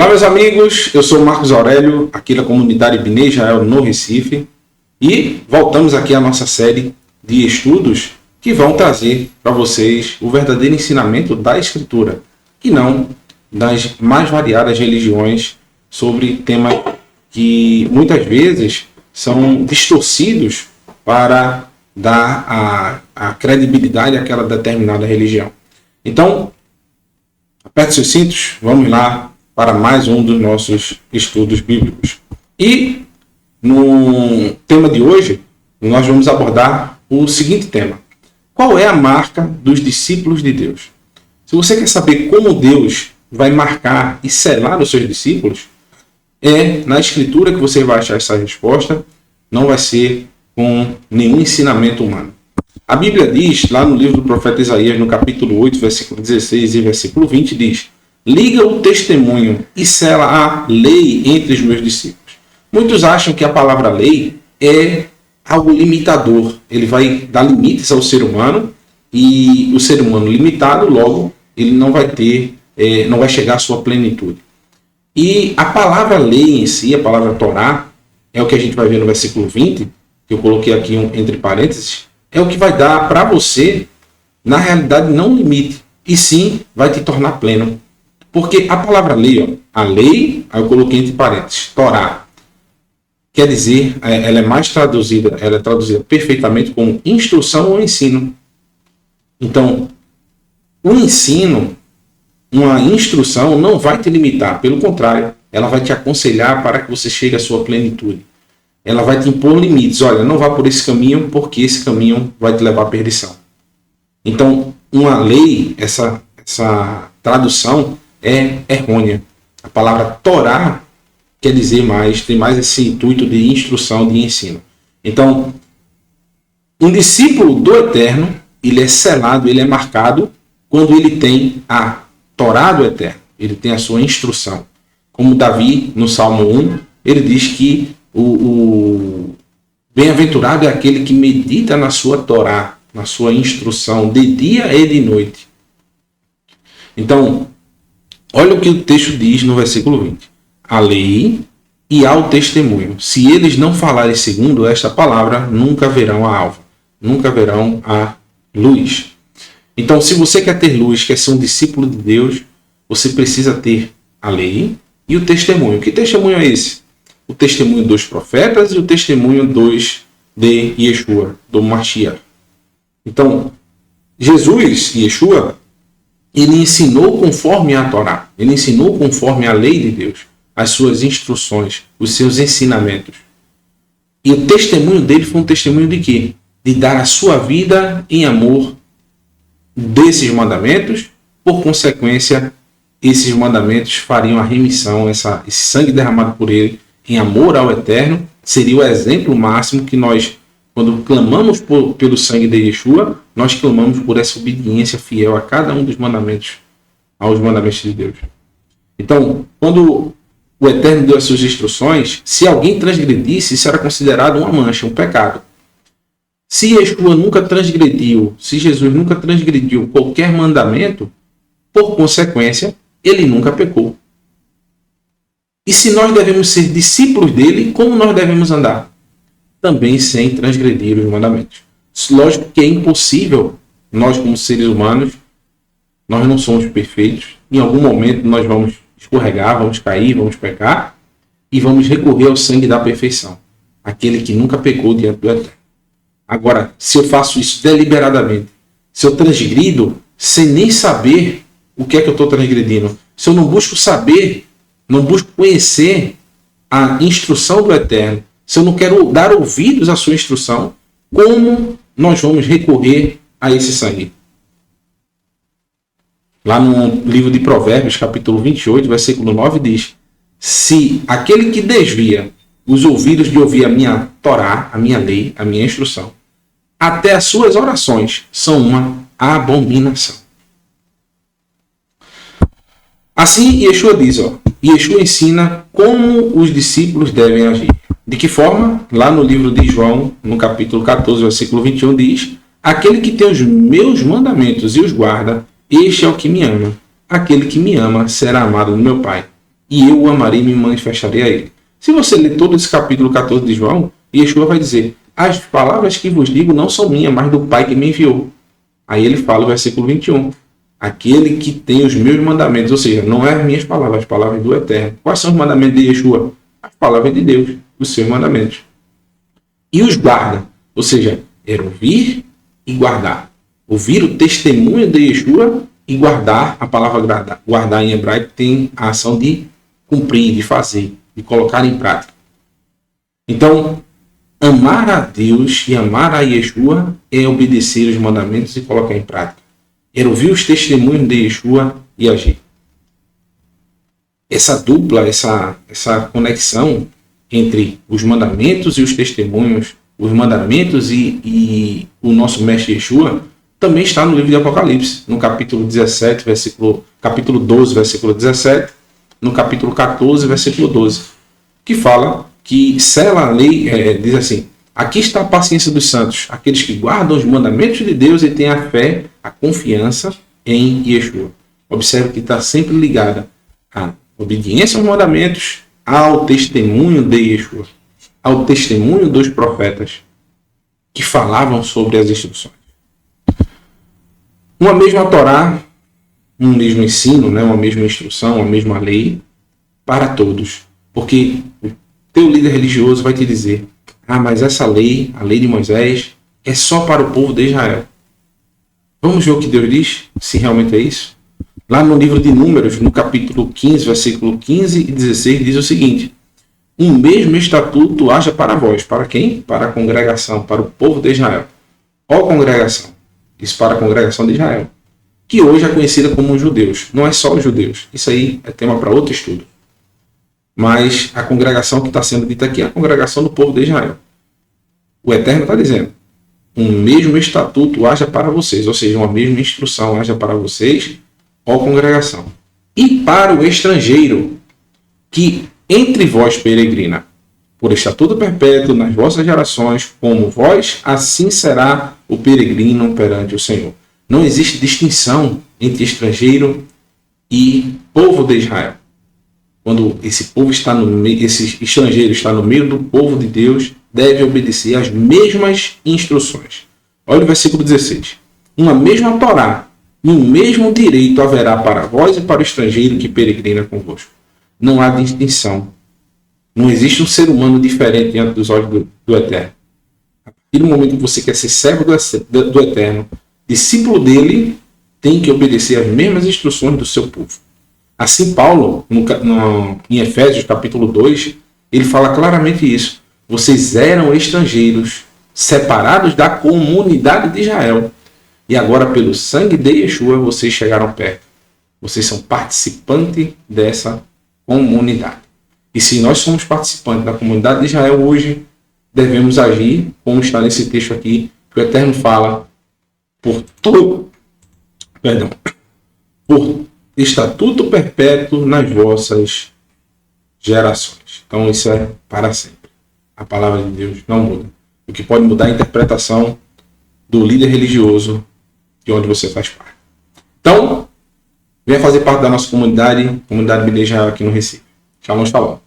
Olá, meus amigos, eu sou Marcos Aurélio, aqui da comunidade Ibnei Israel no Recife, e voltamos aqui à nossa série de estudos que vão trazer para vocês o verdadeiro ensinamento da Escritura, e não das mais variadas religiões sobre temas que muitas vezes são distorcidos para dar a credibilidade àquela determinada religião. Então, aperte seus cintos, vamos lá para mais um dos nossos estudos bíblicos. E no tema de hoje, nós vamos abordar o seguinte tema: qual é a marca dos discípulos de Deus? Se você quer saber como Deus vai marcar e selar os seus discípulos, é na Escritura que você vai achar essa resposta, não vai ser com nenhum ensinamento humano. A Bíblia diz, lá no livro do profeta Isaías, no capítulo 8, versículo 16 e versículo 20, diz: liga o testemunho e sela a lei entre os meus discípulos. Muitos acham que a palavra lei é algo limitador. Ele vai dar limites ao ser humano, e o ser humano limitado, logo, ele não vai ter, não vai chegar à sua plenitude. E a palavra lei em si, a palavra Torá, é o que a gente vai ver no versículo 20, que eu coloquei aqui entre parênteses, é o que vai dar para você, na realidade, não limite, e sim vai te tornar pleno. Porque a palavra lei, a lei, aí eu coloquei entre parênteses, Torá, quer dizer, ela é traduzida perfeitamente como instrução ou ensino. Então, o ensino, uma instrução, não vai te limitar, pelo contrário, ela vai te aconselhar para que você chegue à sua plenitude. Ela vai te impor limites. Olha, não vá por esse caminho, porque esse caminho vai te levar à perdição. Então, uma lei, essa tradução é errônea. A palavra Torá quer dizer mais, tem mais esse intuito de instrução, de ensino. Então, um discípulo do Eterno, ele é selado, ele é marcado quando ele tem a Torá do Eterno. Ele tem a sua instrução. Como Davi, no Salmo 1, ele diz que o bem-aventurado é aquele que medita na sua Torá, na sua instrução, de dia e de noite. Então, olha o que o texto diz no versículo 20. A lei e ao testemunho. Se eles não falarem segundo esta palavra, nunca verão a alva, nunca verão a luz. Então, se você quer ter luz, quer ser um discípulo de Deus, você precisa ter a lei e o testemunho. Que testemunho é esse? O testemunho dos profetas e o testemunho de Yeshua, do Mashiach. Então, Jesus, Yeshua, ele ensinou conforme a Torá. Ele ensinou conforme a lei de Deus, as suas instruções, os seus ensinamentos. E o testemunho dele foi um testemunho de quê? De dar a sua vida em amor desses mandamentos. Por consequência, esses mandamentos fariam a remissão, esse sangue derramado por ele em amor ao Eterno, seria o exemplo máximo que nós, quando clamamos pelo sangue de Yeshua, nós clamamos por essa obediência fiel a cada um dos mandamentos, aos mandamentos de Deus. Então, quando o Eterno deu as suas instruções, se alguém transgredisse, isso era considerado uma mancha, um pecado. Se Yeshua nunca transgrediu, se Jesus nunca transgrediu qualquer mandamento, por consequência, ele nunca pecou. E se nós devemos ser discípulos dele, como nós devemos andar? Também sem transgredir os mandamentos. Lógico que é impossível, nós como seres humanos, nós não somos perfeitos. Em algum momento nós vamos escorregar, vamos cair, vamos pecar e vamos recorrer ao sangue da perfeição, aquele que nunca pecou diante do Eterno. Agora, se eu faço isso deliberadamente, se eu transgrido sem nem saber o que é que eu estou transgredindo, se eu não busco saber, não busco conhecer a instrução do Eterno, se eu não quero dar ouvidos à sua instrução, como nós vamos recorrer a esse sangue? Lá no livro de Provérbios, capítulo 28, versículo 9, diz: se aquele que desvia os ouvidos de ouvir a minha Torá, a minha lei, a minha instrução, até as suas orações são uma abominação. Assim, Yeshua diz, Yeshua ensina como os discípulos devem agir. De que forma? Lá no livro de João, no capítulo 14, versículo 21, diz: aquele que tem os meus mandamentos e os guarda, este é o que me ama. Aquele que me ama será amado do meu Pai, e eu o amarei e me manifestarei a ele. Se você ler todo esse capítulo 14 de João, Yeshua vai dizer: as palavras que vos digo não são minhas, mas do Pai que me enviou. Aí ele fala o versículo 21. Aquele que tem os meus mandamentos, ou seja, não é as minhas palavras, as palavras do Eterno. Quais são os mandamentos de Yeshua? As palavras de Deus, os seus mandamentos. E os guarda, ou seja, era ouvir e guardar. Ouvir o testemunho de Yeshua e guardar. A palavra guardar em hebraico tem a ação de cumprir, de fazer, de colocar em prática. Então, amar a Deus e amar a Yeshua é obedecer os mandamentos e colocar em prática. Era ouvir os testemunhos de Yeshua e agir. Essa dupla, essa conexão entre os mandamentos e os testemunhos, os mandamentos e o nosso mestre Yeshua, também está no livro de Apocalipse, no capítulo 17, capítulo 12, versículo 17, no capítulo 14, versículo 12, que fala que sela a lei, diz assim: aqui está a paciência dos santos, aqueles que guardam os mandamentos de Deus e têm a fé, a confiança em Yeshua. Observe que está sempre ligada à obediência aos mandamentos, ao testemunho de Yeshua, ao testemunho dos profetas que falavam sobre as instruções. Uma mesma Torá, um mesmo ensino, uma mesma instrução, uma mesma lei para todos. Porque o teu líder religioso vai te dizer: mas essa lei, a lei de Moisés, é só para o povo de Israel. Vamos ver o que Deus diz, se realmente é isso? Lá no livro de Números, no capítulo 15, versículo 15 e 16, diz o seguinte: um mesmo estatuto haja para vós. Para quem? Para a congregação, para o povo de Israel. Ó congregação, isso para a congregação de Israel, que hoje é conhecida como os judeus. Não é só os judeus, isso aí é tema para outro estudo. Mas a congregação que está sendo dita aqui é a congregação do povo de Israel. O Eterno está dizendo: um mesmo estatuto haja para vocês, ou seja, uma mesma instrução haja para vocês, ó congregação. E para o estrangeiro que entre vós peregrina, por estatuto perpétuo nas vossas gerações, como vós, assim será o peregrino perante o Senhor. Não existe distinção entre estrangeiro e povo de Israel. Quando esse povo está no meio, esse estrangeiro está no meio do povo de Deus, deve obedecer às mesmas instruções. Olha o versículo 16. Uma mesma Torá e um mesmo direito haverá para vós e para o estrangeiro que peregrina convosco. Não há distinção. Não existe um ser humano diferente diante dos olhos do Eterno. A partir do momento que você quer ser servo do Eterno, discípulo dele, tem que obedecer às mesmas instruções do seu povo. Assim, Paulo, em Efésios capítulo 2, ele fala claramente isso. Vocês eram estrangeiros, separados da comunidade de Israel. E agora, pelo sangue de Yeshua, vocês chegaram perto. Vocês são participantes dessa comunidade. E se nós somos participantes da comunidade de Israel hoje, devemos agir, como está nesse texto aqui, que o Eterno fala, por estatuto perpétuo nas vossas gerações. Então isso é para sempre. A palavra de Deus não muda. O que pode mudar é a interpretação do líder religioso de onde você faz parte. Então, venha fazer parte da nossa comunidade Bnei Israel aqui no Recife. Shalom, shalom.